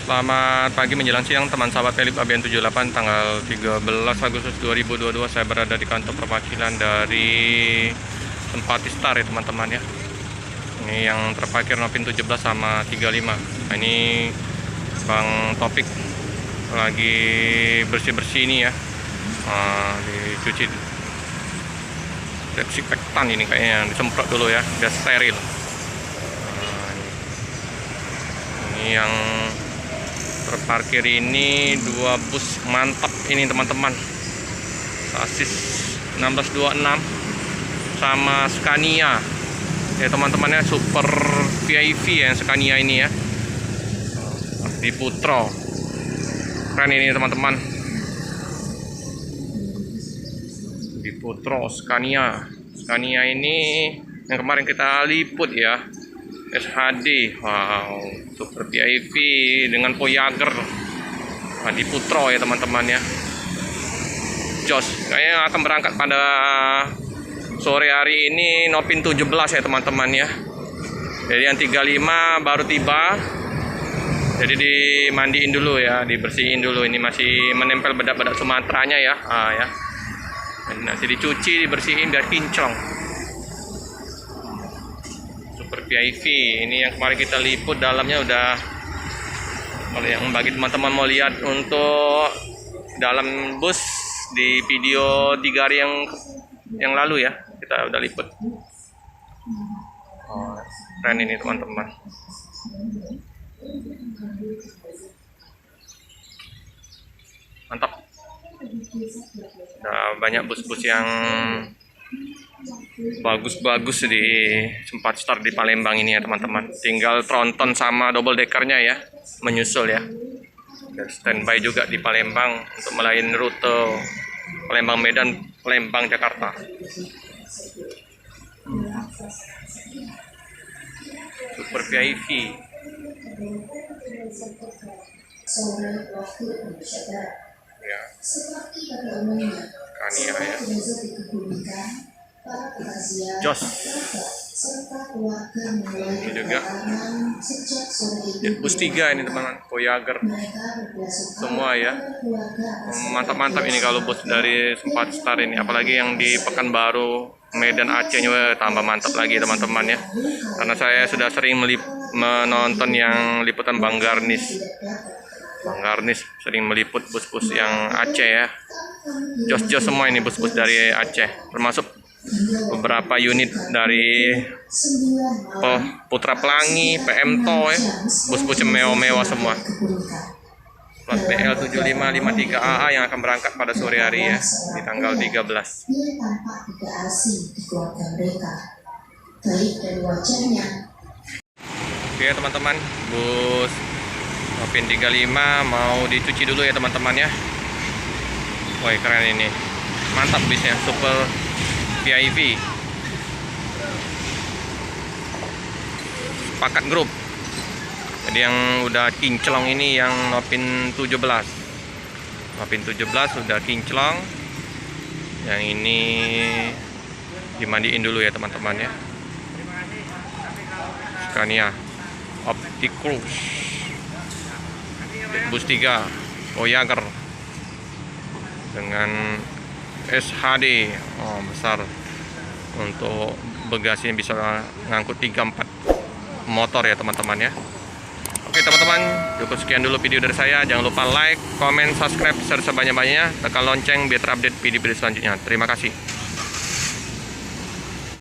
Selamat pagi menjelang siang teman sahabat Pelip ABN 78 tanggal 13 Agustus 2022. Saya berada di kantor perwakilan dari Sempati Star ya teman-teman ya. Ini yang terparkir Nopin 17 sama 35. Nah, ini Bang Topik lagi bersih-bersih ini ya. Dicuci desinfektan ini kayaknya, disemprot dulu ya biar steril. Ini yang terparkir ini dua bus mantap ini teman-teman, sasis 1626 sama Scania ya teman-teman ya, super VIP ya Scania ini ya, di Putro. Keren ini teman-teman, di Putro Scania ini yang kemarin kita liput ya, SHD. Wow, super VIP dengan Voyager. Nah, di Putro ya teman-teman ya. Jos kayaknya akan berangkat pada sore hari ini Nopin 17 ya teman-teman ya. Jadi yang 35 baru tiba. Jadi dimandiin dulu ya, dibersihin dulu. Ini masih menempel bedak-bedak Sumateranya ya. Ya. Dan nanti dicuci, dibersihin biar kinclong. VIP ini yang kemarin kita liput, dalamnya udah, kalau yang bagi teman-teman mau lihat untuk dalam bus di video 3 hari yang lalu ya, kita udah liput. Keren ini teman-teman. Mantap. Udah banyak bus-bus yang bagus-bagus di Sempati Star di Palembang ini ya teman-teman. Tinggal tronton sama double deckernya ya, menyusul ya. Dan standby juga di Palembang untuk melayani rute Palembang Medan, Palembang Jakarta. Super VIP ya, Scania ya. Jos ini juga ya, bus 3 ini teman-teman, Voyager semua ya. Mantap-mantap ini kalau bus dari Sempati Star ini, apalagi yang di Pekanbaru Medan Aceh-nya tambah mantap lagi teman-teman ya. Karena saya sudah sering menonton yang liputan Bang Garnis sering meliput bus-bus yang Aceh ya. Jos-jos semua ini bus-bus dari Aceh, termasuk beberapa unit dari Putra Pelangi, PMTO ya, bus-bus mewah-mewah semua. Plat BL 7553AA yang akan berangkat pada sore hari ya, di tanggal 13. Oke teman-teman, bus Nopin 35 mau dicuci dulu ya teman-teman ya. Woi keren ini, mantap bisnya, super VIP. Pakat grup. Jadi yang udah kinclong ini yang Nopin 17. Nopin 17 sudah kinclong. Yang ini dimandiin dulu ya teman-teman ya. Scania Opticruz bus 3 Voyager dengan SHD besar, untuk bagasinya bisa ngangkut 3-4 motor ya teman-teman ya. Oke teman-teman, cukup sekian dulu video dari saya. Jangan lupa like, comment, subscribe, share sebanyak-banyaknya, tekan lonceng biar terupdate video-video selanjutnya. Terima kasih.